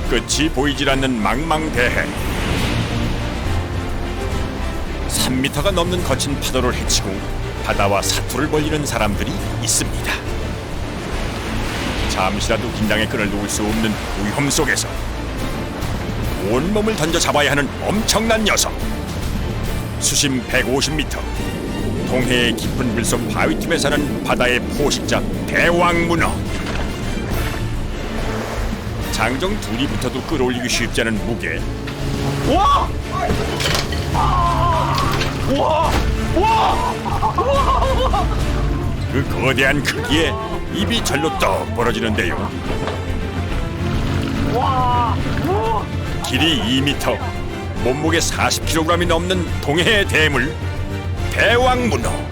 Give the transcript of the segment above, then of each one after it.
끝이 보이질 않는 망망대해. 3m가 넘는 거친 파도를 헤치고 바다와 사투를 벌이는 사람들이 있습니다. 잠시라도 긴장의 끈을 놓을 수 없는 위험 속에서 온몸을 던져 잡아야 하는 엄청난 녀석. 수심 150m, 동해의 깊은 물속 바위틈에 사는 바다의 포식자 대왕문어. 장정 둘이 붙어도 끌어올리기 쉽지 않은 무게. 와! 와! 와! 그 거대한 크기에 입이 절로 떡 벌어지는데요. 길이 2m, 몸무게 40kg이 넘는 동해의 대물 대왕문어.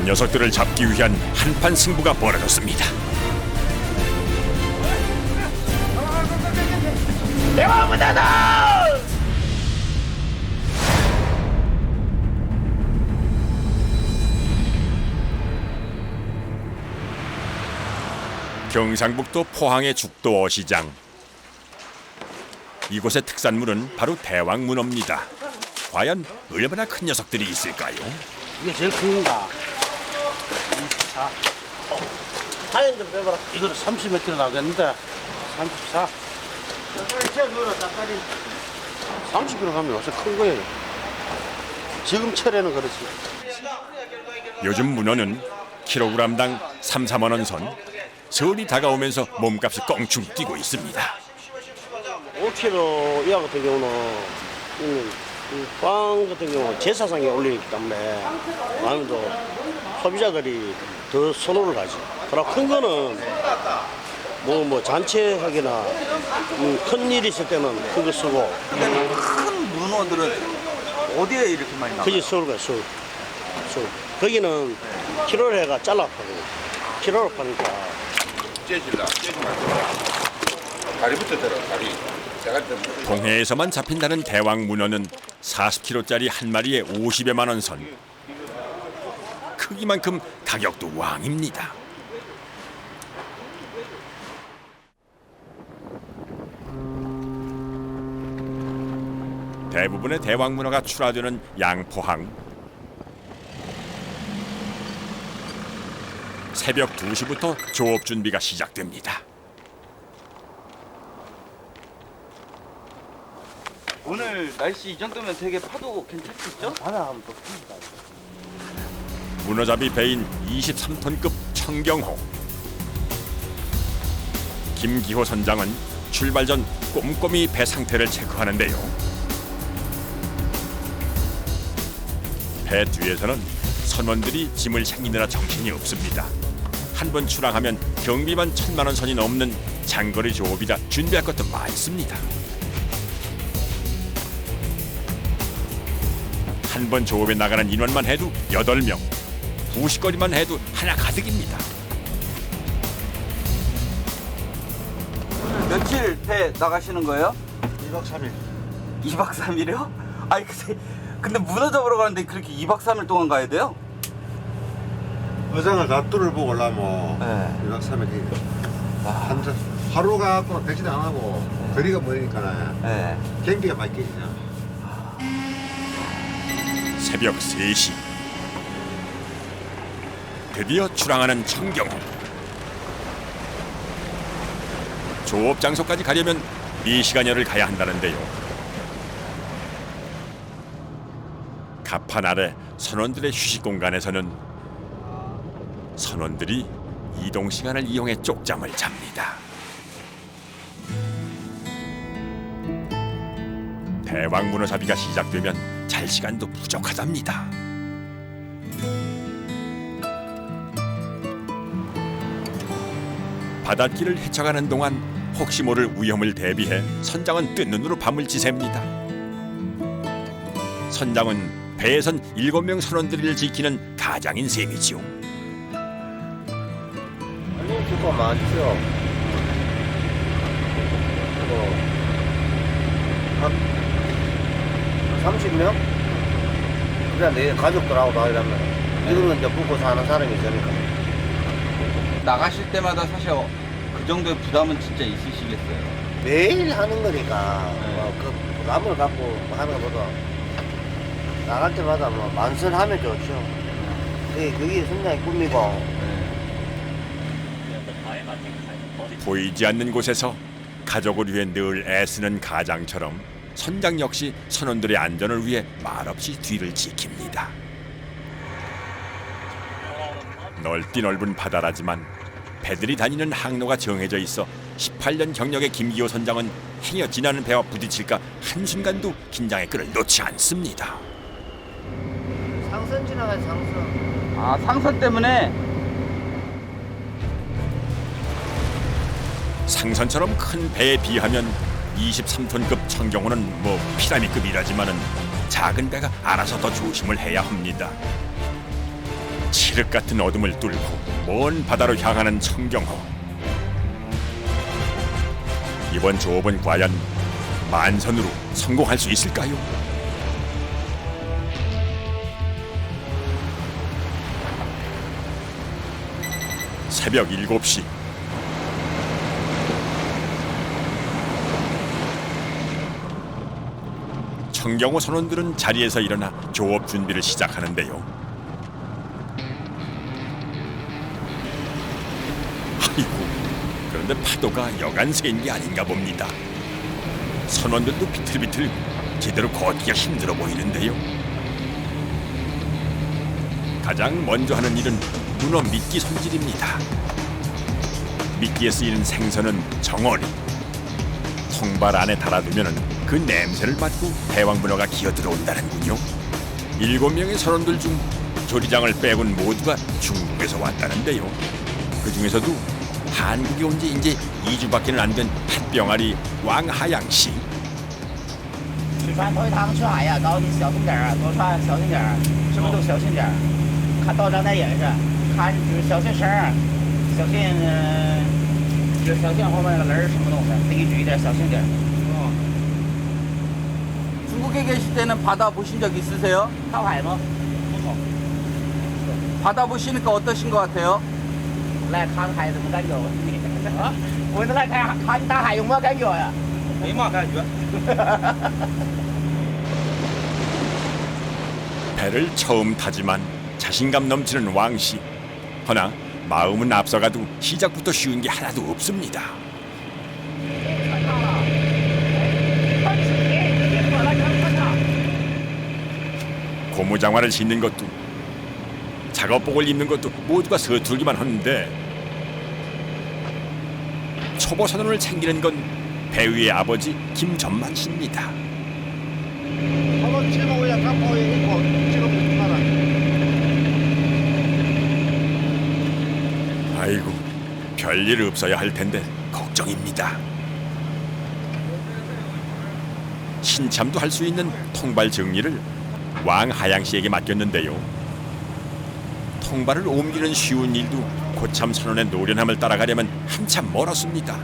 녀석들을 잡기 위한 한판 승부가 벌어졌습니다. 대왕문어다! 경상북도 포항의 죽도 어시장. 이곳의 특산물은 바로 대왕문어입니다. 과연 얼마나 큰 녀석들이 있을까요? 이게 제일 큰 건가? 24. 사연 좀 빼봐라. 이거는 30 몇 킬로 나오겠는데 34. 30kg 가면 요새 큰 거예요. 지금 철에는 그렇지. 요즘 문어는 킬로그램당 3, 4만 원 선. 설이 다가오면서 몸값이 껑충 뛰고 있습니다. 5kg 이하 같은 경우는 빵 같은 경우는 제사상에 올리기 때문에 아무래도 소비자들이 더 선호를 가지. 그러나 큰 거는 뭐 잔치하기나 큰 일이 있을 때는 큰 거 쓰고. 큰 문어들은 어디에 이렇게 많이 나와요? 그게 서울 가요, 서울. 거기는 키로를 해가 잘라 파고 키로를 파니까. 째지 말고 다리부터 들어 다리. 동해에서만 잡힌다는 대왕 문어는 40kg짜리 한 마리에 50여만 원 선. 크기만큼 가격도 왕입니다. 대부분의 대왕 문어가 출하되는 양포항. 새벽 2시부터 조업 준비가 시작됩니다. 오늘 날씨 이 정도면 되게 파도 괜찮겠죠? 바다 하면 또 큽니다. 문어잡이 배인 23톤급 청경호. 김기호 선장은 출발 전 꼼꼼히 배 상태를 체크하는데요. 배 뒤에서는 선원들이 짐을 챙기느라 정신이 없습니다. 한 번 출항하면 경비만 1,000만 원 선이 넘는 장거리 조업이라 준비할 것도 많습니다. 한 번 조업에 나가는 인원만 해도 8명, 부식거리만 해도 하나 가득입니다. 며칠 배 나가시는 거예요? 2박 3일. 2박 3일이요? 아니 근데 문어 잡으러 가는데 그렇게 2박 3일 동안 가야 돼요? 어장을 다 뚫을 보고 오려면 네. 2박 3일 하루 가고 백신 안 하고 거리가 멀으니까 네. 경비가 많이 깨지냐. 새벽 3시. 드디어 출항하는 청경호. 조업 장소까지 가려면 4시간여를 가야 한다는데요. 갑판 아래 선원들의 휴식 공간에서는 선원들이 이동 시간을 이용해 쪽잠을 잡니다. 대왕 문어잡이가 시작되면 잘 시간도 부족하답니다. 바닷길을 헤쳐가는 동안 혹시 모를 위험을 대비해 선장은 뜬 눈으로 밤을 지새웁니다. 선장은 배에선 7명 선원들을 지키는 가장인 셈이지요. 아니 주가 많죠. 한 30명? 그냥 내 가족들하고 다 이러면 이거는 이제 붙고 사는 사람이 있으니까 나가실 때마다 사실 그 정도의 부담은 진짜 있으시겠어요. 매일 하는 거니까 네. 그 부담을 갖고 하는 것보다 나갈 때마다 만선하면 좋죠. 그게 선장의 꿈이고. 보이지 않는 곳에서 가족을 위해 늘 애쓰는 가장처럼 선장 역시 선원들의 안전을 위해 말없이 뒤를 지킵니다. 넓디 넓은 바다라지만 배들이 다니는 항로가 정해져 있어 18년 경력의 김기호 선장은 행여 지나는 배와 부딪힐까 한순간도 긴장의 끈을 놓지 않습니다. 상선 지나가요, 상선. 아, 상선 때문에. 상선처럼 큰 배에 비하면 23톤급 청경호는 뭐 피라미급이라지만은 작은 배가 알아서 더 조심을 해야 합니다. 칠흑 같은 어둠을 뚫고 먼 바다로 향하는 청경호. 이번 조업은 과연 만선으로 성공할 수 있을까요? 새벽 7시. 청경호 선원들은 자리에서 일어나 조업 준비를 시작하는데요. 아이고, 그런데 파도가 여간 세인 게 아닌가 봅니다. 선원들도 비틀비틀 제대로 걷기가 힘들어 보이는데요. 가장 먼저 하는 일은 문어 미끼 손질입니다. 미끼에 쓰이는 생선은 정어리. 통발 안에 달아두면 그 냄새를 맡고 대왕문어가 기어들어온다는군요. 7명의 선원들 중 조리장을 빼곤 모두가 중국에서 왔다는데요. 그 중에서도 한국에 온 지 이제 2주밖에는 안 된 핫병아리 왕하양 씨. 吃船头一趟去海呀，高你小心点儿，多穿小心点儿，什么都小心点儿。看道长那也是，看就是小心绳儿，小心就是小心后面那个轮儿什么东西，自己注意点，小心点儿。 중국에 계실 때는 바다 보신 적 있으세요? 靠海吗？不好。 바다 보시니까 어떠신 것 같아요? 来看海怎么感觉？啊？我是来看大海有没有感觉呀？没嘛感觉。 배를 처음 타지만 자신감 넘치는 왕 씨. 허나 마음은 앞서가도 시작부터 쉬운 게 하나도 없습니다. 고무장화를 신는 것도 작업복을 입는 것도 모두가 서툴기만 하는데 초보 선원을 챙기는 건 배위의 아버지 김전만 씨입니다. 한번 찍어보자. 깜빡이 입고 찍어보지 마라. 아이고, 별일 없어야 할 텐데 걱정입니다. 신참도 할 수 있는 통발 정리를 왕하양 씨에게 맡겼는데요. 통발을 옮기는 쉬운 일도 고참 선원의 노련함을 따라가려면 한참 멀었습니다.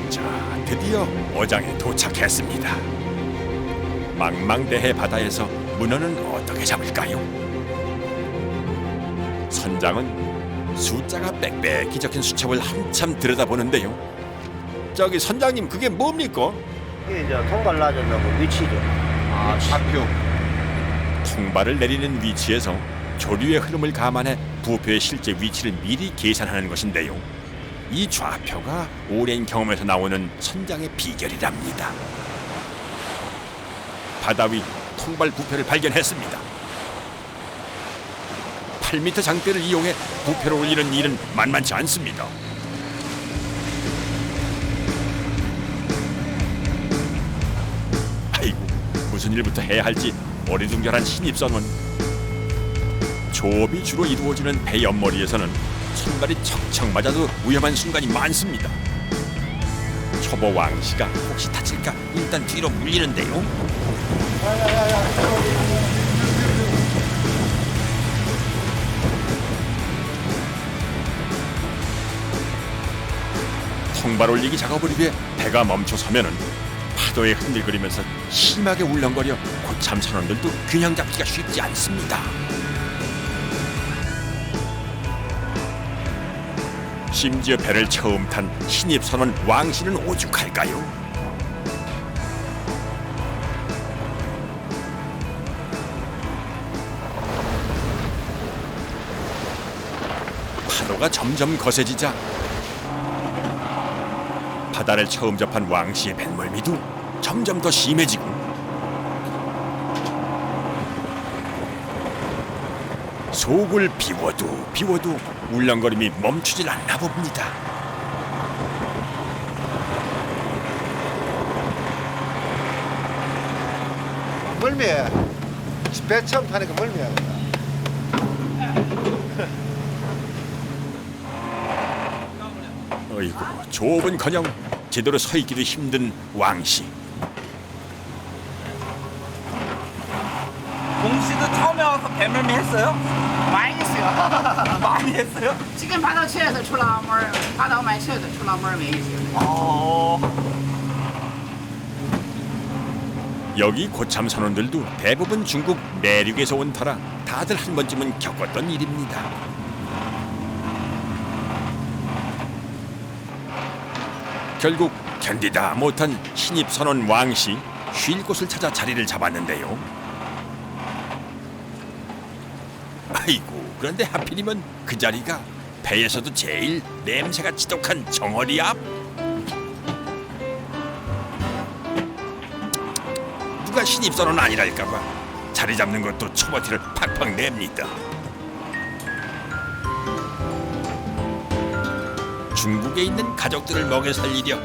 자, 드디어 어장에 도착했습니다. 망망대해 바다에서 문어는 어떻게 잡을까요? 선장은 숫자가 빽빽히 적힌 수첩을 한참 들여다보는데요. 저기 선장님, 그게 뭡니까? 이게 이제 통발 놔준다고 위치죠. 아, 좌표. 통발을 내리는 위치에서 조류의 흐름을 감안해 부표의 실제 위치를 미리 계산하는 것인데요. 이 좌표가 오랜 경험에서 나오는 선장의 비결이랍니다. 바다 위 통발 부표를 발견했습니다. 8m 장대를 이용해 부표를 올리는 일은 만만치 않습니다. 아이고, 무슨 일부터 해야 할지 어리둥절한 신입선원. 조업이 주로 이루어지는 배 옆머리에서는 손발이 척척 맞아도 위험한 순간이 많습니다. 초보 왕씨가 혹시 다칠까 일단 뒤로 물리는데요. 통발 올리기 작업을 위해 배가 멈춰서면은 파도에 흔들거리면서 심하게 울렁거려 고참 선원들도 균형 잡기가 쉽지 않습니다. 심지어 배를 처음 탄 신입 선원 왕씨는 오죽할까요? 파도가 점점 거세지자 바다를 처음 접한 왕씨의 뱃멀미도 점점 더 심해지고 속을 비워도 울렁거림이 멈추질 않나 봅니다. 멀미해. 배 처음 타니까 멀미해. 어이구, 좁은커녕 제대로 서 있기도 힘든 왕씨. 공씨도 처음에 와서 배멀미 했어요? 많이 있어요. 많이 했어요? 지금 바다치에서 출라물, 바다 말치에서 출라물 매 있어요. 여기 고참 선원들도 대부분 중국 내륙에서 온 터라 다들 한 번쯤은 겪었던 일입니다. 결국 견디다 못한 신입 선원 왕씨, 쉴 곳을 찾아 자리를 잡았는데요. 아이고, 그런데 하필이면 그 자리가 배에서도 제일 냄새가 지독한 정어리 앞. 누가 신입 선원 아니랄까봐 자리 잡는 것도 초버티를 팍팍 냅니다. 중국에 있는 가족들을 먹여 살리려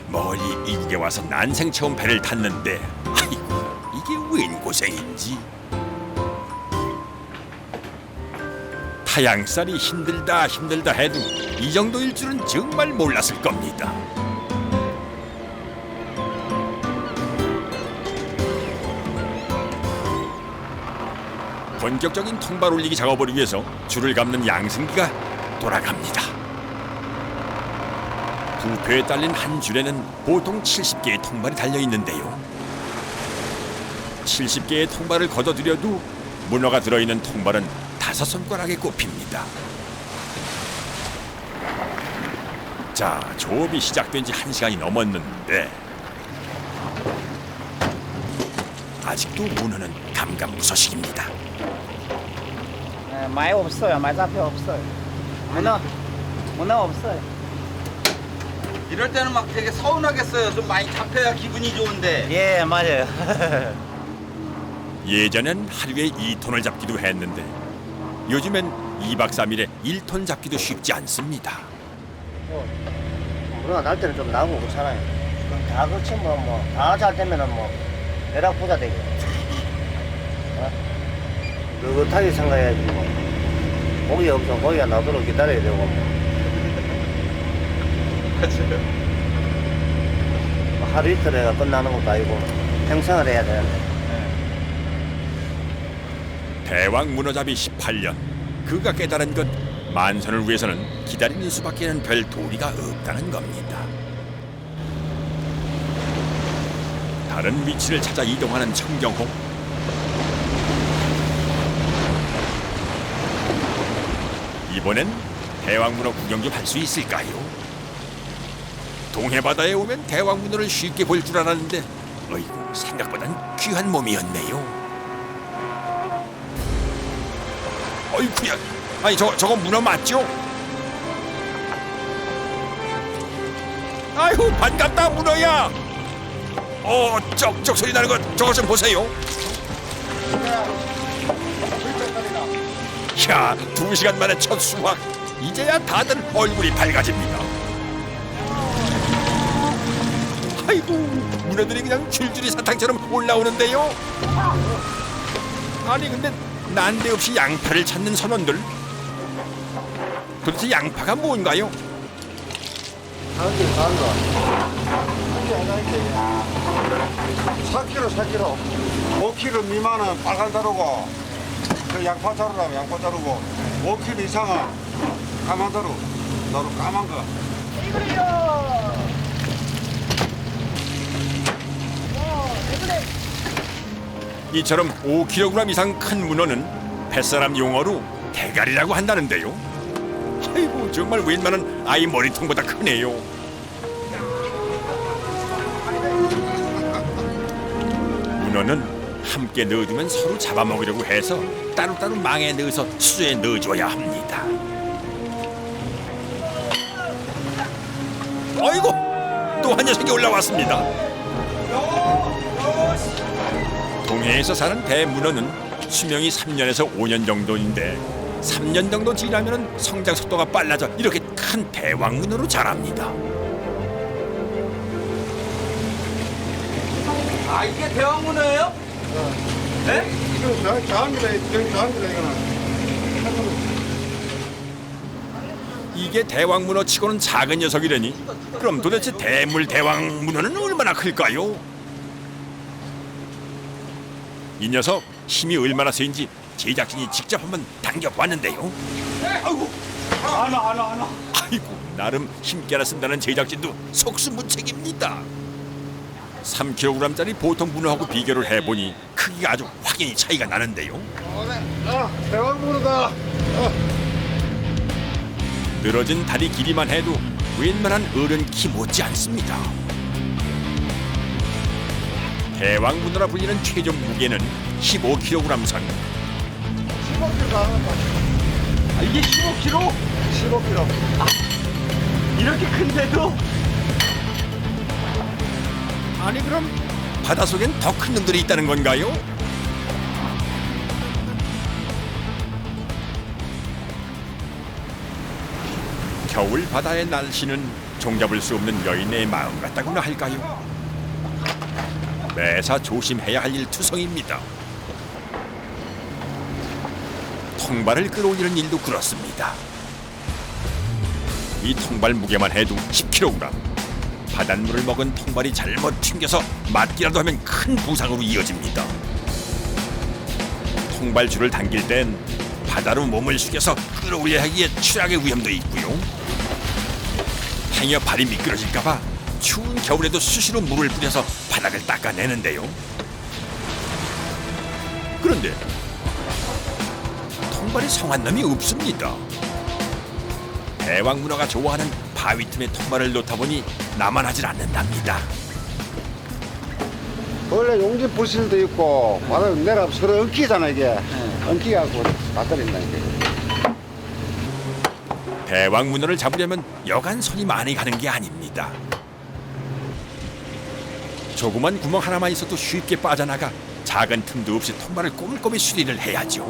멀리 이국에 와서 난생 처음 배를 탔는데 아이고, 이게 웬 고생인지. 타양살이 힘들다 해도 이 정도일 줄은 정말 몰랐을 겁니다. 본격적인 통발 올리기 작업을 위해서 줄을 감는 양승기가 돌아갑니다. 부표에 딸린 한 줄에는 보통 70개의 통발이 달려있는데요. 70개의 통발을 걷어들여도 문어가 들어있는 통발은 5손가락에 꼽힙니다. 자, 조업이 시작된 지 1시간이 넘었는데 아직도 문어는 감감무소식입니다. 많이 없어요. 말잡혀 없어요. 문어 없어요. 이럴 때는 막 되게 서운하겠어요. 좀 많이 잡혀야 기분이 좋은데. 예, 맞아요. 예전엔 하루에 2톤을 잡기도 했는데 요즘엔 2박 3일에 1톤 잡기도 쉽지 않습니다. 문어가 날 때는 좀 나고 그렇잖아요. 그럼 다 그렇지 다 잘 되면은 배락 부자 되고. 느긋하게 생각해야지 고기 없으면 고기가 나도록 기다려야 되고 하루 이틀 해가 끝나는 것도 아니고 평생을 해야 되는데. 대왕 문어잡이 18년, 그가 깨달은 것, 만선을 위해서는 기다리는 수밖에는 별 도리가 없다는 겁니다. 다른 위치를 찾아 이동하는 청경호. 이번엔 대왕문어 구경 좀 할 수 있을까요? 동해바다에 오면 대왕문어를 쉽게 볼 줄 알았는데 어이구, 생각보단 귀한 몸이었네요. 어이구야, 아니 저건 문어 맞죠? 아이고, 반갑다 문어야. 쩍쩍 소리 나는 것 저것 좀 보세요. 야, 2시간 만에 첫 수확. 이제야 다들 얼굴이 밝아집니다. 아이고, 문어들이 그냥 줄줄이 사탕처럼 올라오는데요. 아니 근데 난데없이 양파를 찾는 선원들. 도대체 양파가 뭔가요? 한개 반도. 4kg. 5kg 미만은 빨간 자루고, 그 양파 자루라면 양파 자루고, 5kg 이상은 까만 자루, 나루 까만 거. 이처럼 5kg 이상 큰 문어는 뱃사람 용어로 대가리라고 한다는데요. 아이고 정말 웬만한 아이 머리통보다 크네요. 문어는 함께 넣어두면 서로 잡아먹으려고 해서 따로따로 망에 넣어서 수조에 넣어줘야 합니다. 아이고 또 한 녀석이 올라왔습니다. 동해에서 사는 대문어는 수명이 3년에서 5년 정도인데 3년 정도 지나면 성장 속도가 빨라져 이렇게 큰 대왕문어로 자랍니다. 아 이게 대왕문어예요? 네? 이거 저항이다, 이거는. 이게 대왕문어 치고는 작은 녀석이라니 그럼 도대체 대물 대왕문어는 얼마나 클까요? 이 녀석 힘이 얼마나 세인지 제작진이 직접 한번 당겨봤는데요. 아이고 안 와. 아이고 나름 힘께나 쓴다는 제작진도 속수무책입니다. 3kg짜리 보통 문어하고 비교를 해보니 크기가 아주 확연히 차이가 나는데요. 대왕문어다. 늘어진 다리 길이만 해도 웬만한 어른 키 못지 않습니다. 대왕문어라 불리는 최종 무게는 15kg 선. 15kg. 아, 이게 15kg? 15kg. 이렇게 큰데도? 아니 그럼 바닷속엔 더 큰 놈들이 있다는 건가요? 겨울 바다의 날씨는 종잡을 수 없는 여인의 마음 같다고나 할까요? 매사 조심해야 할 일 투성입니다. 통발을 끌어올리는 일도 그렇습니다. 이 통발 무게만 해도 10kg. 바닷물을 먹은 통발이 잘못 튕겨서 맞기라도 하면 큰 부상으로 이어집니다. 통발줄을 당길 땐 바다로 몸을 숙여서 끌어올려야 하기에 추락의 위험도 있고요. 행여 발이 미끄러질까봐 추운 겨울에도 수시로 물을 뿌려서 바닥을 닦아내는데요. 그런데 통발이 성한 놈이 없습니다. 대왕문어가 좋아하는 바위 틈에 통발을 놓다 보니 나만 하질 않는답니다. 원래 용지 부실도 있고 바로 내가 서로 엉키잖아 이게. 엉키갖고 맞들린다 이게. 대왕문어를 잡으려면 여간 손이 많이 가는 게 아닙니다. 조그만 구멍 하나만 있어도 쉽게 빠져나가 작은 틈도 없이 통발을 꼬물꼬물 수리를 해야죠.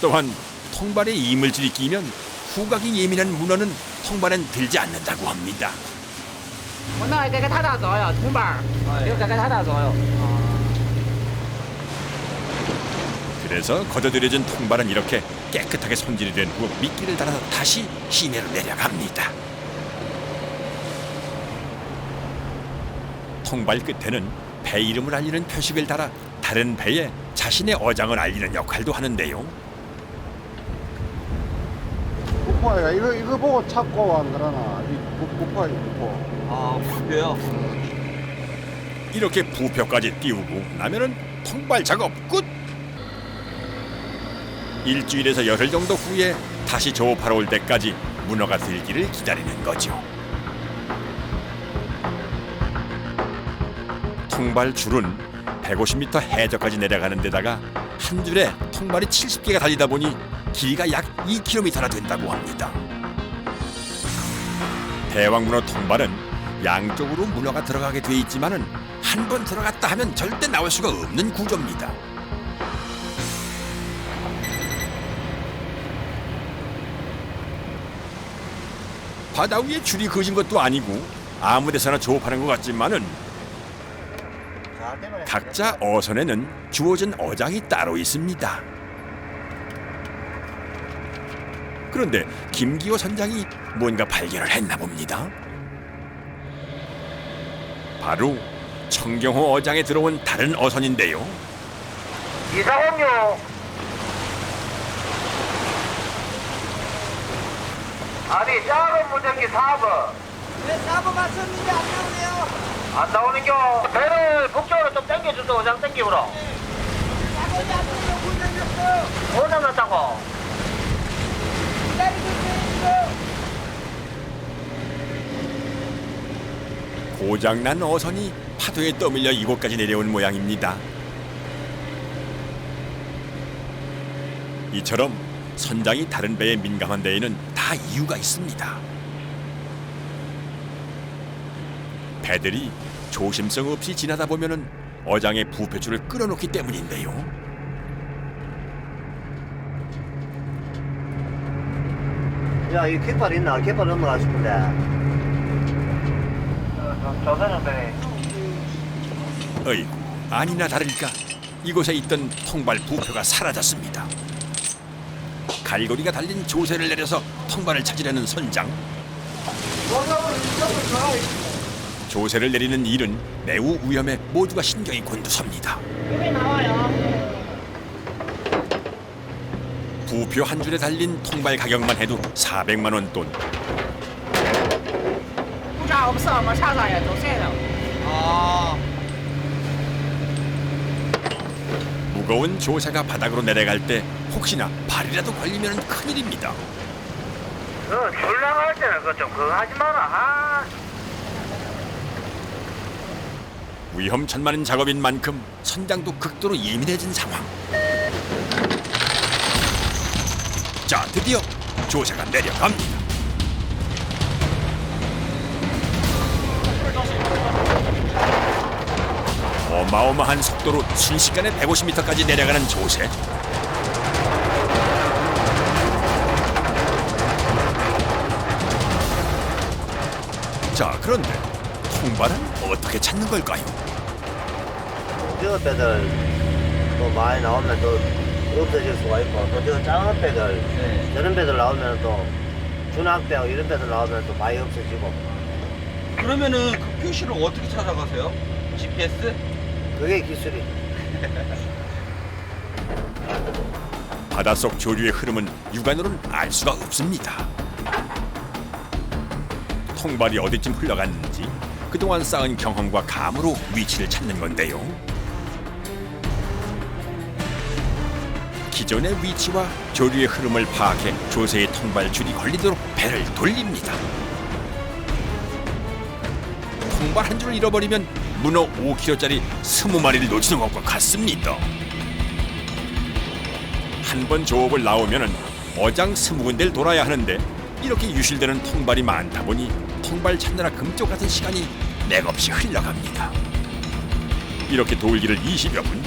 또한 통발에 이물질이 끼면 후각이 예민한 문어는 통발엔 들지 않는다고 합니다. 我那给他打走呀，铜板儿，给他打走呀。 그래서 걷어들여진 통발은 이렇게 깨끗하게 손질이 된 후 미끼를 달아서 다시 시내로 내려갑니다. 통발 끝에는 배 이름을 알리는 표식을 달아 다른 배에 자신의 어장을 알리는 역할도 하는데요. 부포야 이거 보고 찾고 안 그러나 이 부포야 부포. 아 그래요? 이렇게 부표까지 띄우고 나면은 통발 작업 끝! 일주일에서 열흘 정도 후에 다시 조업하러 올 때까지 문어가 들기를 기다리는 거죠. 통발 줄은 150m 해저까지 내려가는 데다가 한 줄에 통발이 70개가 달리다 보니 길이가 약 2km나 된다고 합니다. 대왕문어 통발은 양쪽으로 문어가 들어가게 돼 있지만은 한 번 들어갔다 하면 절대 나올 수가 없는 구조입니다. 바다 위에 줄이 그어진 것도 아니고 아무 데서나 조업하는 것 같지만은 각자 어선에는 주어진 어장이 따로 있습니다. 그런데 김기호 선장이 뭔가 발견을 했나 봅니다. 바로 청경호 어장에 들어온 다른 어선인데요. 이상형요. 아니 작은 무전기 4번. 왜 4번 맞췄는데 안 나오네요? 안 나오는겨. 배를 북쪽으로 좀 당겨주소. 어장 당기우로. 어장 났다고. 고장난 어선이 파도에 떠밀려 이곳까지 내려온 모양입니다. 이처럼 선장이 다른 배에 민감한 데에는 다 이유가 있습니다. 배들이 조심성 없이 지나다 보면은 어장의 부패줄을 끊어놓기 때문인데요. 야, 이 깃발 있나? 깃발 넘어가 싶은데. 조선은 배. 어이구, 아니나 다를까 이곳에 있던 통발 부표가 사라졌습니다. 갈고리가 달린 조세를 내려서 통발을 찾으려는 선장. 조세를 내리는 일은 매우 위험해 모두가 신경이 곤두섭니다. 여기 나와요. 부표 한 줄에 달린 통발 가격만 해도 400만 원 돈. 부자 없어. 뭐 차사야. 조세는. 무거운 조세가 바닥으로 내려갈 때 혹시나 발이라도 걸리면 큰일입니다. 줄 나갈 때는 그거 좀 그거 하지 마라. 위험천만한 작업인 만큼 선장도 극도로 예민해진 상황. 자, 드디어 조세가 내려갑니다. 어마어마한 속도로 순식간에 150m까지 내려가는 조세. 자, 그런데 통발은 어떻게 찾는 걸까요? 저 배들 또 많이 나오면 또 없어질 수가 있고, 또 저 작은 배들, 저런 배들 나오면 또 준학배하고 이런 배들 나오면 또 많이 없어지고. 그러면은 그 표시를 어떻게 찾아가세요? GPS? 그게 기술이. 바닷속 조류의 흐름은 육안으로는 알 수가 없습니다. 통발이 어디쯤 흘러갔는지 그동안 쌓은 경험과 감으로 위치를 찾는 건데요. 기존의 위치와 조류의 흐름을 파악해 조세의 통발줄이 걸리도록 배를 돌립니다. 통발 한 줄을 잃어버리면 문어 5kg짜리 20마리를 놓치는 것과 같습니다. 한 번 조업을 나오면은 어장 20군데를 돌아야 하는데 이렇게 유실되는 통발이 많다 보니 통발 찾느라 금쪽 같은 시간이 맥없이 흘러갑니다. 이렇게 돌기를 20여 분.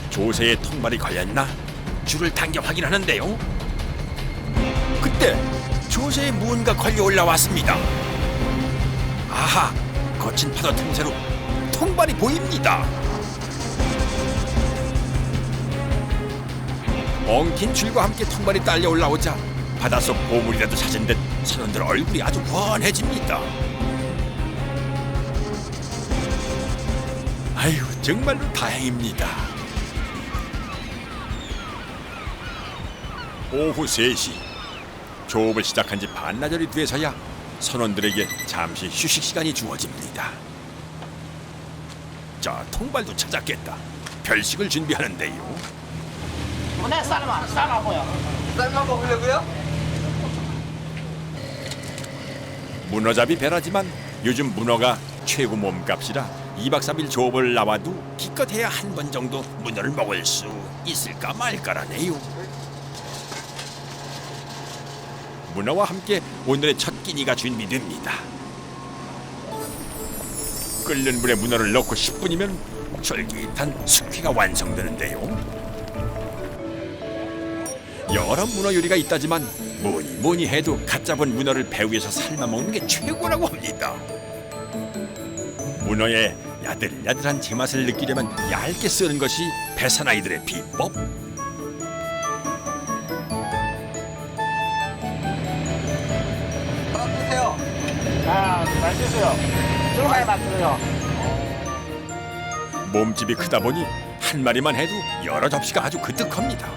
조세에 통발이 걸렸나? 줄을 당겨 확인하는데요. 그때 조세에 무언가 걸려 올라왔습니다. 아하! 거친 파도 틈새로 통발이 보입니다. 엉킨 줄과 함께 통발이 딸려 올라오자 바닷속 보물이라도 찾은 듯 선원들 얼굴이 아주 훤해집니다. 아유, 정말로 다행입니다. 오후 3시 조업을 시작한 지 반나절이 돼서야 선원들에게 잠시 휴식 시간이 주어집니다. 자, 통발도 찾았겠다. 별식을 준비하는데요. 문에 쌀만 보여. 쌀만 먹으려고요? 문어잡이 배라지만 요즘 문어가 최고 몸값이라 2박 3일 조업을 나와도 기껏해야 한 번 정도 문어를 먹을 수 있을까 말까라네요. 문어와 함께 오늘의 첫 끼니가 준비됩니다. 끓는 물에 문어를 넣고 10분이면 쫄깃한 숙회가 완성되는데요. 여러 문어 요리가 있다지만 뭐니 해도 갓 잡은 문어를 배 위에서 삶아 먹는 게 최고라고 합니다. 문어의 야들야들한 제맛을 느끼려면 얇게 쓰는 것이 배사나이들의 비법. 드세요. 맛있어요. 들어가야 맛있어요. 몸집이 크다 보니 한 마리만 해도 여러 접시가 아주 그득합니다.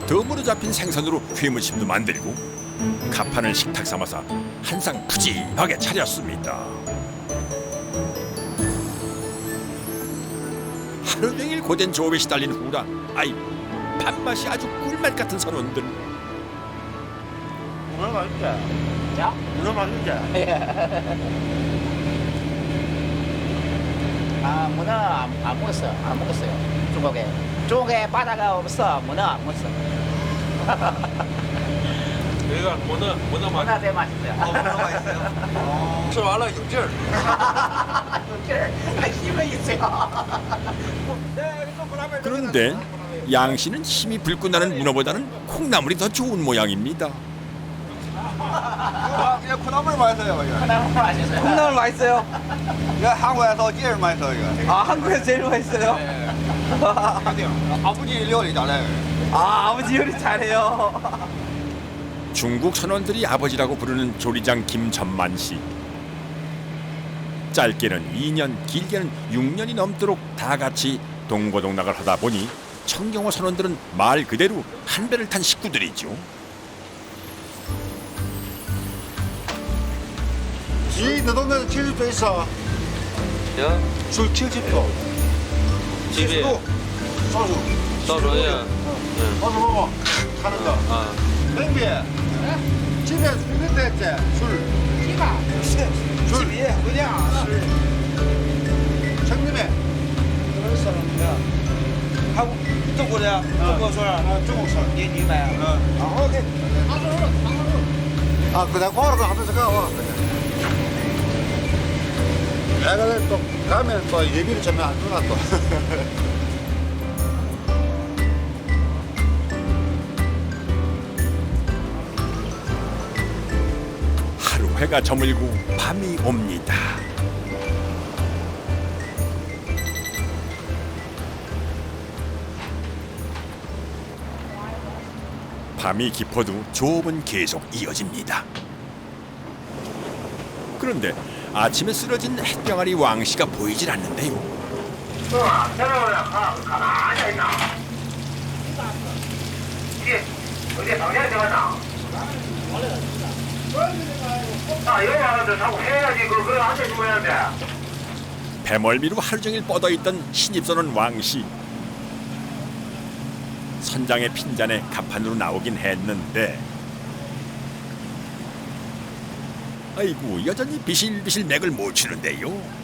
덤으로 잡힌 생선으로 회무침도 만들고 가판을 식탁 삼아서 한 상 푸짐하게 차렸습니다. 하루 종일 고된 조업에 시달린 후라, 아이 밥맛이 아주 꿀맛 같은 선원들. 문어 맛있지? 야? 문어 맛있지? 아, 문어 안 먹었어요. 안 먹었어요. 중국에. 중국에 바다가 없어. 문어 안 먹었어. 여기가 문어 문어 되게 맛있어요.吃完了有劲儿。 힘이 있어요. 그런데 양 씨는 힘이 불끈 나는 문어보다는 콩나물이 더 좋은 모양입니다. 그냥 콩나물 맛있어요. 이거. 콩나물 맛있어요. 콩나물 맛있어요. 이거 한국에서 제일 맛있어요. 이거. 아, 한국에서 제일 맛있어요? 아버지 요리 잘해요. 아, 아버지 요리 잘해요. 중국 선원들이 아버지라고 부르는 조리장 김전만 씨. 짧게는 2년, 길게는 6년이 넘도록 다 같이 동고동락을 하다 보니 청경호 선원들은 말 그대로 한 배를 탄 식구들이죠. 이 동네는 70도 있어. 술 70도. 70도. 소주. 소주야. 소주 먹어. 하는 거. 아. 형비. 집에 술 있다 했지? 술. 술. 그냥 술. 형님이. 한국中国的中国说 중국 술. 你买啊？ 아, 오케이. 아, 그냥 걸어가 하면서 가. 내가 또 가면 또 예비를 전면 안 주나 또. 하루 해가 저물고 밤이 옵니다. 밤이 깊어도 조업은 계속 이어집니다. 그런데 아침에 쓰러진 햇병아리 왕씨가 보이질 않는데요. 배멀미로 하루 종일 뻗어있던 신입선원 왕씨. 선장의 핀잔에 갑판으로 나오긴 했는데 아이고 여전히 비실비실 맥을 못 추는데요.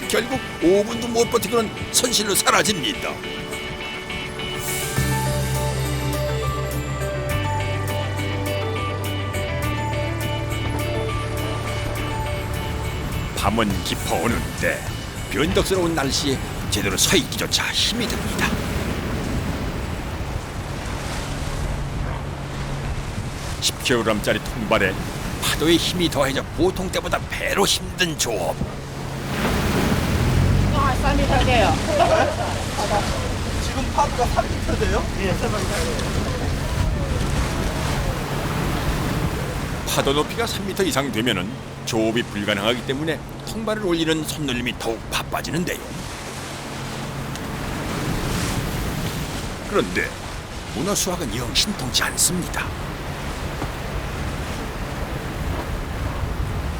결국 5분도 못 버티고는 선실로 사라집니다. 밤은 깊어오는데 변덕스러운 날씨에 제대로 서 있기조차 힘이 듭니다. (10kg짜리) 통발에 파도의 힘이 더해져 보통 때보다 배로 힘든 조업. 와, 3m 돼요. 지금 파도가 3m 돼요? 파도 높이가 3m 이상 되면은 조업이 불가능하기 때문에 통발을 올리는 손놀림이 더욱 바빠지는데요. 그런데 문어 수확은 영 신통치 않습니다.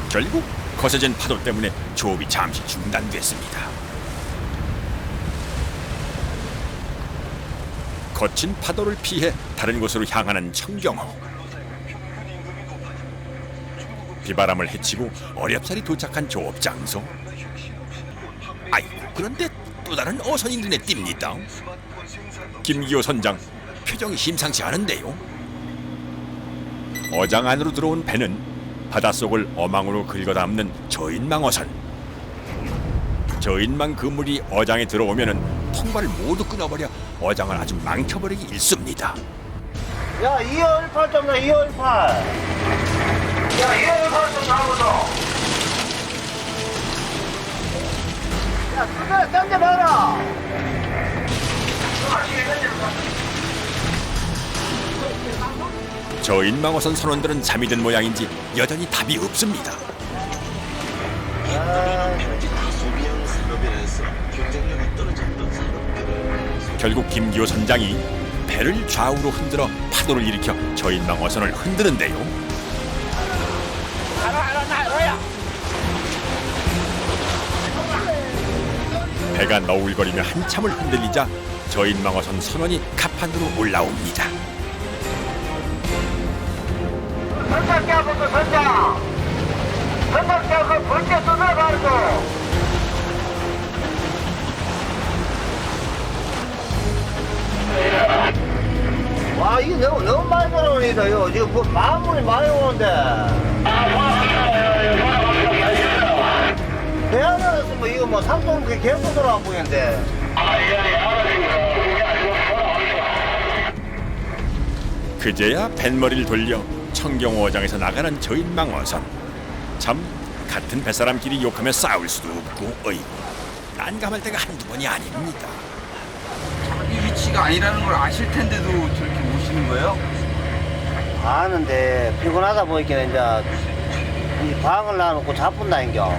결국 거세진 파도 때문에 조업이 잠시 중단됐습니다. 거친 파도를 피해 다른 곳으로 향하는 청경호. 비바람을 헤치고 어렵사리 도착한 조업 장소. 아이고 그런데 또 다른 어선이 눈에 띕니다. 김기호 선장 표정이 심상치 않은데요. 어장 안으로 들어온 배는 바닷속을 어망으로 긁어담는 저인망 어선. 저인망 그물이 어장에 들어오면은 통발을 모두 끊어버려 어장을 아주 망쳐버리기 일쑤입니다. 야, 2518 좀더 2518. 야, 2518 좀 잡아줘. 야, 그거 던져봐라. 저인망어선 선원들은 잠이 든 모양인지 여전히 답이 없습니다. 결국 김기호 선장이 배를 좌우로 흔들어 파도를 일으켜 저인망 어선을 흔드는데요. 배가 너울거리며 한참을 흔들리자 저인망 어선 선원이 갑판으로 올라옵니다. 와, 이게 너무 많이 들어오니까요. 지금 뭐 마음이 많이 오는데. 배 안에서 이거 뭐 삼성 개포도로 안 보이는데. 그제야 뱃머리를 돌려 청경호장에서 나가는 저인망 어선. 참 같은 뱃사람끼리 욕하며 싸울 수도 없고 어이구 난감할 때가 한두 번이 아닙니다. 자기 위치가 아니라는 걸 아실 텐데도 저렇게 모시는 거예요? 아는데 피곤하다 보니까 이제 이 방을 놔놓고 자쁜다니까.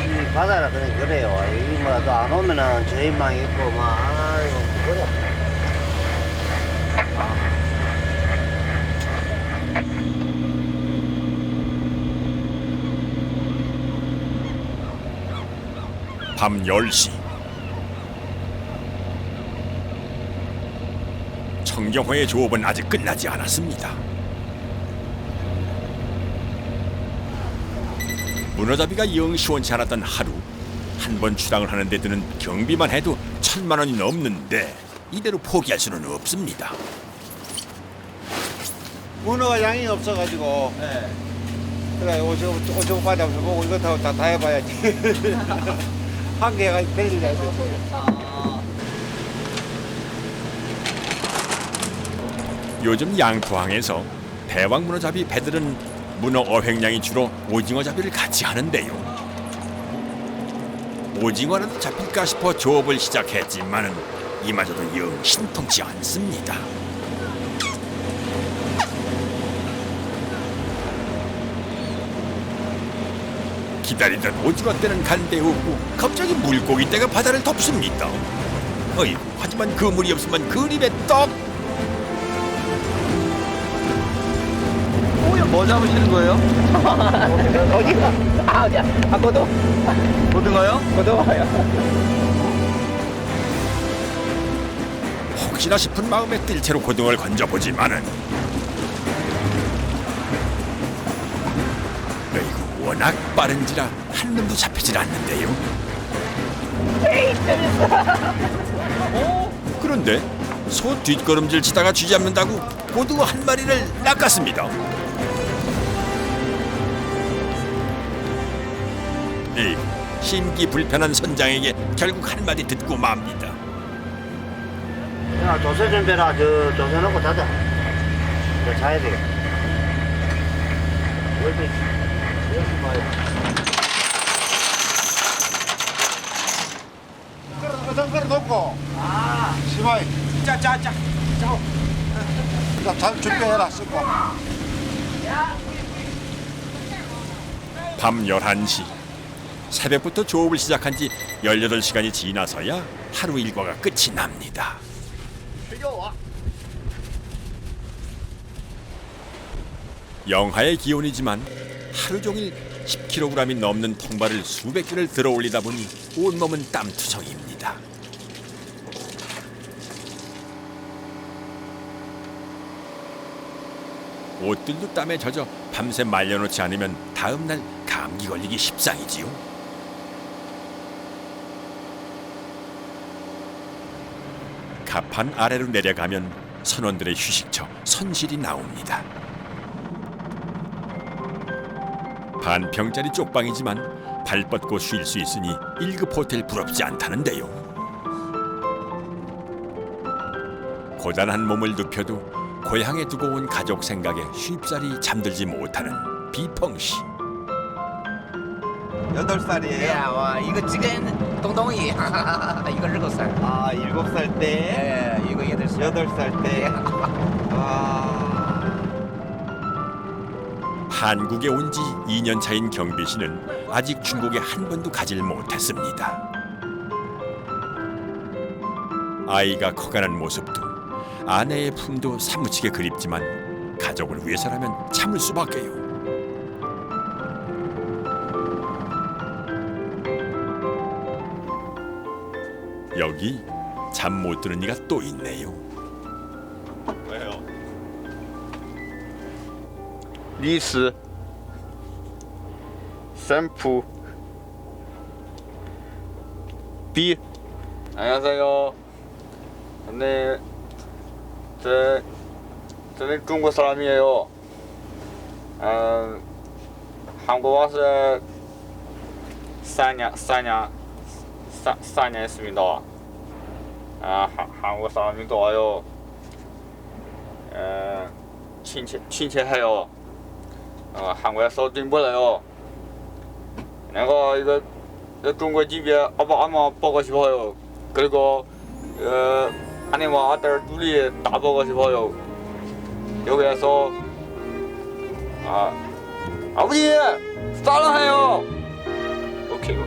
이 바다라 그래요. 이 뭐라도 안 오면은 저희만 있고 막 아이고 그래. 밤 10시 청경호의 조업은 아직 끝나지 않았습니다. 문어잡이가 영 시원치 않았던 하루, 한 번 출항을 하는 데 드는 경비만 해도 1,000만 원이 넘는데 이대로 포기할 수는 없습니다. 문어가 양이 없어가지고 그래 오죽 바닥 보고 이거 다 해봐야지. 한 개가 벨리가 요즘 양포항에서 대왕 문어잡이 배들은 문어 어획량이 줄어 오징어 잡이를 같이 하는데요. 오징어라도 잡힐까 싶어 조업을 시작했지만은 이마저도 영 신통치 않습니다. 기다리던 오징어 떼는 간데 없고 갑자기 물고기 떼가 바다를 덮습니다. 어이구, 하지만 그 물이 없으면 그림의 떡! 뭐 잡으시는 거예요? 어디가? 아, 어디야? 아, 고등어. 고등어요? 고등어요. 혹시나 싶은 마음에 뜰채로 고등어를 건져보지만은 어이구, 워낙 빠른지라 한 놈도 잡히질 않는데요. 그런데 소 뒷걸음질 치다가 쥐 잡는다고 고등어 한 마리를 낚았습니다. 에이, 심기 불편한 선장에게 결국 한마디 듣고 맙니다. 야, 조세 준비라. 조세 놓고 자자. 이제 자야 되겠다. 여기 봐요. 어떤 놓고 심하이 짜짜짜. 잘 준비해라 씻고. 밤 11시 새벽부터 조업을 시작한 지 18시간이 지나서야 하루 일과가 끝이 납니다. 영하의 기온이지만 하루 종일 10kg이 넘는 통발을 수백 개를 들어 올리다 보니 온몸은 땀투성입니다. 옷들도 땀에 젖어 밤새 말려놓지 않으면 다음날 감기 걸리기 십상이지요. 갑판 아래로 내려가면 선원들의 휴식처 선실이 나옵니다. 반평짜리 쪽방이지만 발 뻗고 쉴 수 있으니 1급 호텔 부럽지 않다는데요. 고단한 몸을 눕혀도 고향에 두고 온 가족 생각에 쉽사리 잠들지 못하는 비펑씨. 8살이에요? 야, 와, 이거 지금 동동이. 이거 7살. 아, 7살 때? 예, 이거 8살. 8살 때? 한국에 온 지 2년 차인 경비 씨는 아직 중국에 한 번도 가질 못했습니다. 아이가 커가는 모습도 아내의 품도 사무치게 그립지만 가족을 위해서라면 참을 수밖에요. 여기 잠 못 드는 이가 또 있네요. 왜요? 리스 샴푸 B 안녕하세요. 네, 저는 중국 사람이에요. 한국 와서 4년 했습니다. 한국 사람이 좋아요. 친절해요. 한국에서 din불어요. 내가 이거 중국 집에 아빠 엄마 보고 싶어요. 그리고 아내와 아들 둘이 다 보고 싶어요. 여기에서 아버지 사랑해요. 오케이.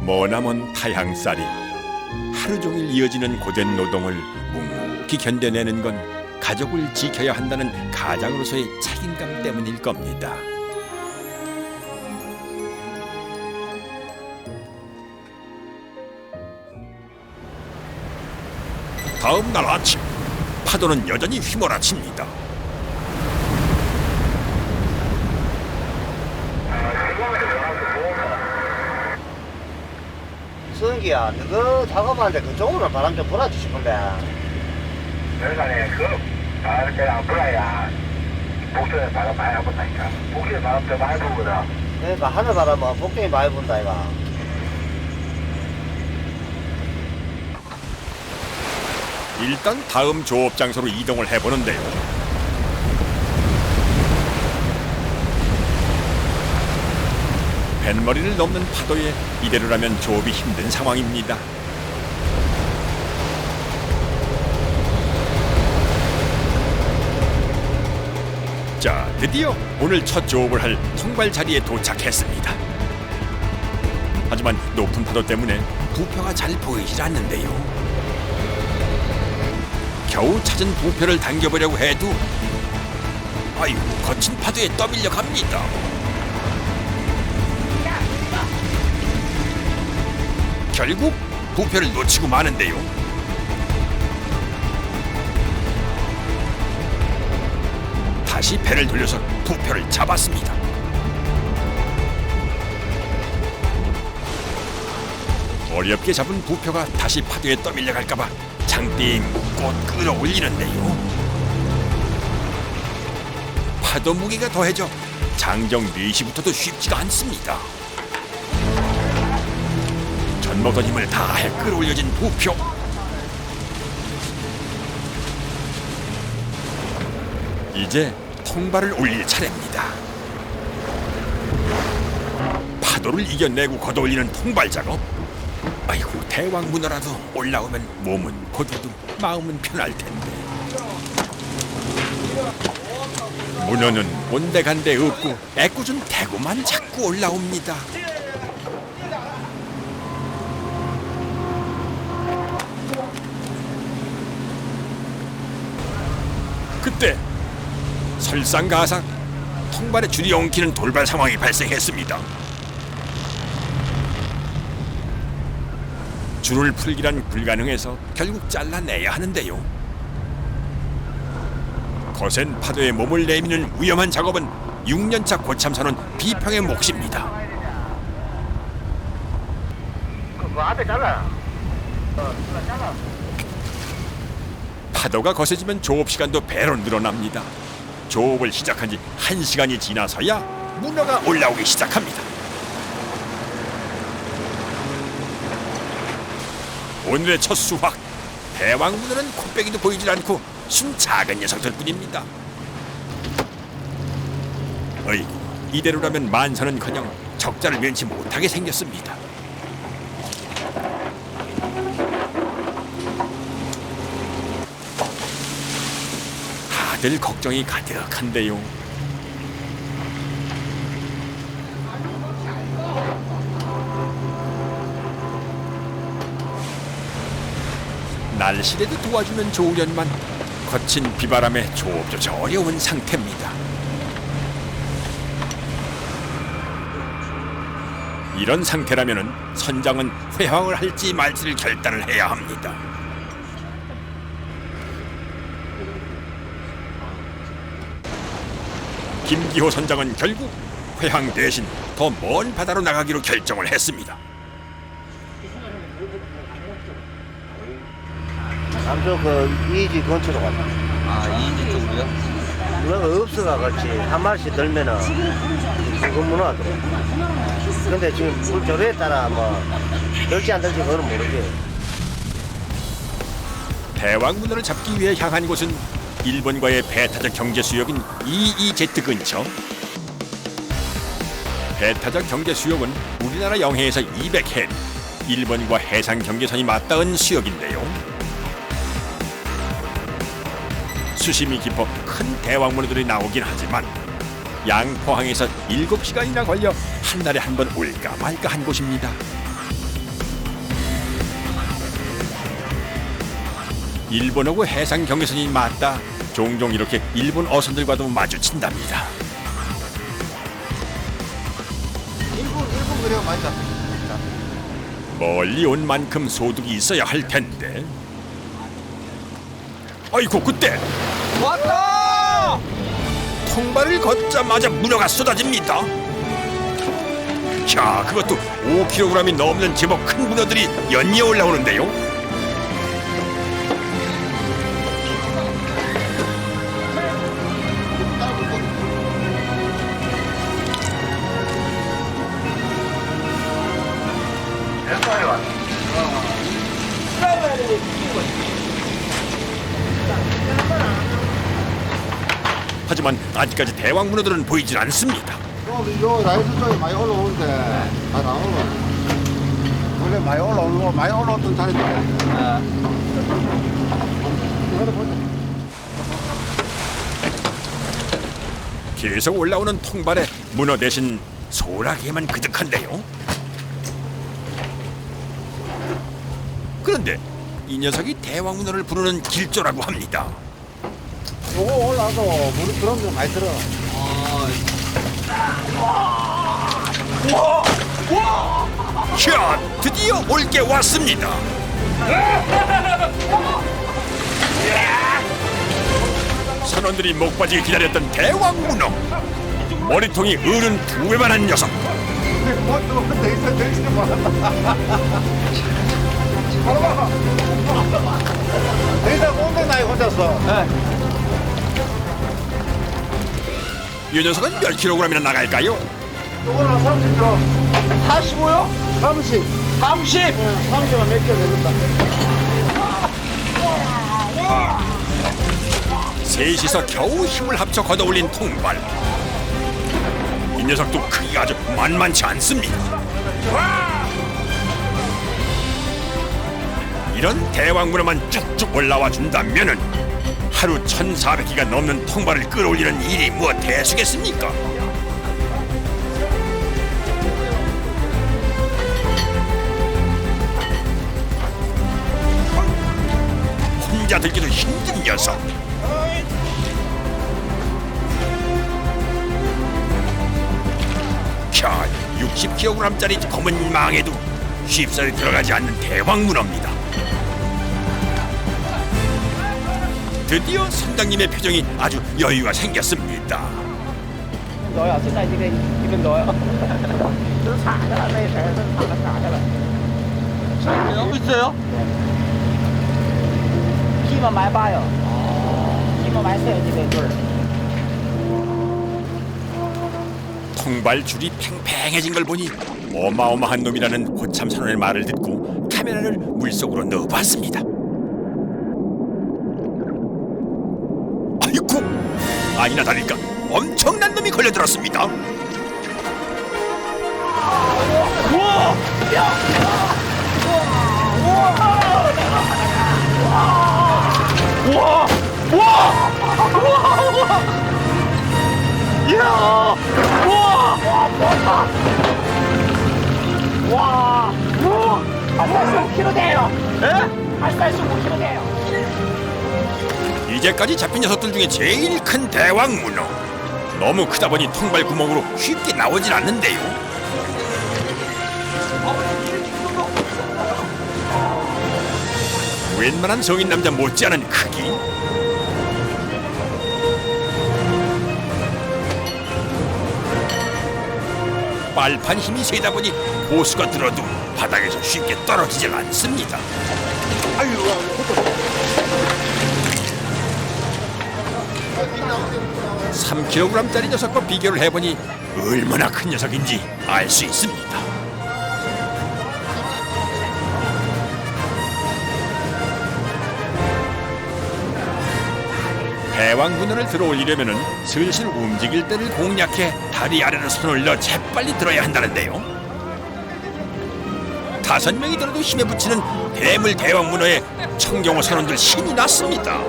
머나먼 타향살이 하루 종일 이어지는 고된 노동을 묵묵히 견뎌내는 건 가족을 지켜야 한다는 가장으로서의 책임감 때문일 겁니다. 다음 날 아침, 파도는 여전히 휘몰아칩니다. 승기야, 너가 작업하는데 그쪽으로 바람 좀 불어주고 싶은데. 여기가네 그냥 불어야 복도에 바람 많이 안 분다니까. 복도에 바람 더 많이 불거든. 그러니까 하늘 바람은 복동이 많이 분다 이가. 일단 다음 조업 장소로 이동을 해보는데요. 뱃머리를 넘는 파도에 이대로라면 조업이 힘든 상황입니다. 자, 드디어 오늘 첫 조업을 할 통발 자리에 도착했습니다. 하지만 높은 파도 때문에 부표가 잘 보이질 않는데요. 겨우 찾은 부표를 당겨보려고 해도 아이고, 거친 파도에 떠밀려 갑니다. 결국 부표를 놓치고 마는데요. 다시 배를 돌려서 부표를 잡았습니다. 어렵게 잡은 부표가 다시 파도에 떠밀려 갈까봐 장대에 묶고 끌어올리는데요. 파도 무게가 더해져 장정 4시부터도 쉽지가 않습니다. 젖먹던 힘을 다해 끌어올려진 부표. 이제 통발을 올릴 차례입니다. 파도를 이겨내고 걷어올리는 통발 작업. 아이고, 대왕 문어라도 올라오면 몸은 고두둥, 마음은 편할 텐데. 문어는 온데간데 없고 애꿎은 대구만 자꾸 올라옵니다. 그때 설상가상 통발에 줄이 엉키는 돌발 상황이 발생했습니다. 줄을 풀기란 불가능해서 결국 잘라내야 하는데요. 거센 파도에 몸을 내미는 위험한 작업은 6년차 고참선원 비평의 몫입니다. 그 앞에 잘라. 잘라. 파도가 거세지면 조업 시간도 배로 늘어납니다. 조업을 시작한 지 1시간이 지나서야 문어가 올라오기 시작합니다. 오늘의 첫 수확, 대왕 문어는 코빼기도 보이질 않고 순 작은 녀석들 뿐입니다. 어이구, 이대로라면 만선은커녕 적자를 면치 못하게 생겼습니다. 다들 걱정이 가득한데요. 날씨라도 도와주면 좋으련만 거친 비바람에 조업조차 어려운 상태입니다. 이런 상태라면은 선장은 회항을 할지 말지를 결단을 해야 합니다. 김기호 선장은 결국 회항 대신 더 먼 바다로 나가기로 결정을 했습니다. 남쪽 이지 근처로 갔다. 이인지 쪽으로요? 문어가 없어가 같이 한 마리씩 들면은 붉은 문어가 들어. 근데 지금 물 조류에 따라 뭐 들지 안 들지 그거는 모르지. 대왕 문어를 잡기 위해 향한 곳은 일본과의 배타적 경제 수역인 EEZ 근처. 배타적 경제 수역은 우리나라 영해에서 200해리, 일본과 해상 경계선이 맞닿은 수역인데요. 수심이 깊어 큰 대왕 문어들이 나오긴 하지만 양포항에서 7시간이나 걸려 한 달에 한 번 올까 말까 한 곳입니다. 일본하고 해상 경계선이 맞닿아 종종 이렇게 일본 어선들과도 마주친답니다. 일본 그래요 많이 잡힙니다. 멀리 온 만큼 소득이 있어야 할 텐데. 아이고 그때 왔다! 통발을 걷자마자 문어가 쏟아집니다. 자, 그것도 5kg이 넘는 제법 큰 문어들이 연이어 올라오는데요. 하지만 아직까지 대왕 문어들은 보이질 않습니다. 요 라이스 쪽에 많이 올라오는데 다 나오는 원래 많이 올라오는 거 많이 올라왔던 자리도 계속 올라오는 통발에 문어 대신 소라게만 그득한데요. 그런데 이 녀석이 대왕 문어를 부르는 길조라고 합니다. 요거 올라와서 물이 그런 거 많이 들어. 자, 드디어 올 게 왔습니다. 선원들이 목 빠지게 기다렸던 대왕 문어. 머리통이 어른 2배만한 녀석. 돼 있어 되지도 말았다. 더 이상 온데 나이 혼자서. 이 녀석은 몇 킬로그램이나 나갈까요? 요거는 30kg. 45요? 30. 30! 30만 몇 킬로 되는다. 셋이서 겨우 힘을 합쳐 걷어올린 통발. 이 녀석도 크기가 아주 만만치 않습니다. 이런 대왕 문어만 쭉쭉 올라와 준다면은 하루 1,400기가 넘는 통발을 끌어올리는 일이 뭐 대수겠습니까? 혼자 들기도 힘든 녀석. 자, 60kg짜리 검은 망에도 쉽사리 들어가지 않는 대왕 문어입니다. 드디어 선장님의 표정이 아주 여유가 생겼습니다. 多呀，现在这个1分多呀，都铲下来那事儿，都铲下来。 여기 있어요? 기만 많이 봐요. 기만 많이 써요, 집에 줄. 통발 줄이 팽팽해진 걸 보니 어마어마한 놈이라는 고참 선원의 말을 듣고 카메라를 물속으로 넣어봤습니다. 아이고, 아니나 다를까 엄청난 놈이 걸려들었습니다. 우와! 우와! 우와! 우와! 이야! 우와! 와, 한 15kg 돼요. 에? 35kg 돼요. 이제까지 잡힌 녀석들 중에 제일 큰 대왕 문어. 너무 크다 보니 통발 구멍으로 쉽게 나오질 않는데요. 웬만한 성인 남자 못지않은 크기. 빨판 힘이 세다 보니 고수가 들어도 바닥에서 쉽게 떨어지질 않습니다. 3kg짜리 녀석과 비교를 해보니 얼마나 큰 녀석인지 알 수 있습니다. 대왕 문어를 들어올리려면 슬슬 움직일 때를 공략해 다리 아래로 손을 넣어 재빨리 들어야 한다는데요. 5명이 들어도 힘에 붙이는 대물 대왕 문어에 청경호 선원들 신이 났습니다.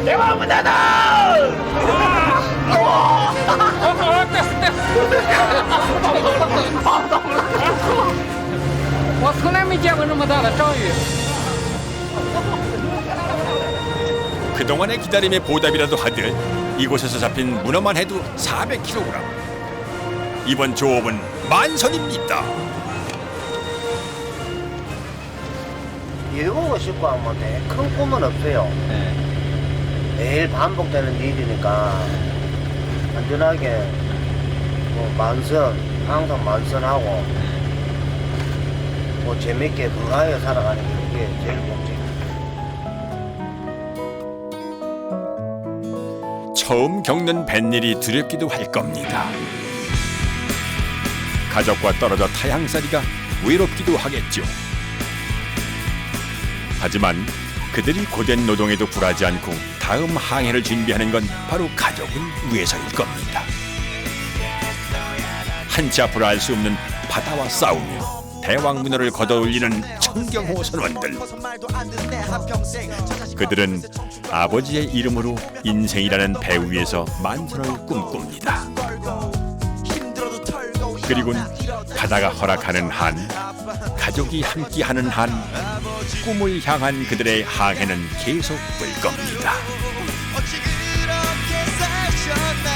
대왕 문어다! 我从来没见过这么大的章鱼。 그동안의 기다림의 보답이라도 하듯 이곳에서 잡힌 문어만 해도 400kg. 이번 조업은 만선입니다. 일보고 싶고 하면 돼. 큰 꿈은 없어요. 매일 반복되는 일이니까 안전하게 뭐 만선, 항상 만선하고 뭐 재밌게 건강하게 살아가는 게 그게 제일 목적이에요. 처음 겪는 뱃일이 두렵기도 할 겁니다. 가족과 떨어져 타향살이가 외롭기도 하겠죠. 하지만 그들이 고된 노동에도 굴하지 않고 다음 항해를 준비하는 건 바로 가족을 위해서일 겁니다. 한치 앞으로 알 수 없는 바다와 싸우며 대왕 문어를 걷어올리는 청경호 선원들. 그들은 아버지의 이름으로 인생이라는 배 위에서 만선을 꿈꿉니다. 그리곤 바다가 허락하는 한, 가족이 함께하는 한, 꿈을 향한 그들의 항해는 계속될 겁니다. 어찌 그렇게 사셨나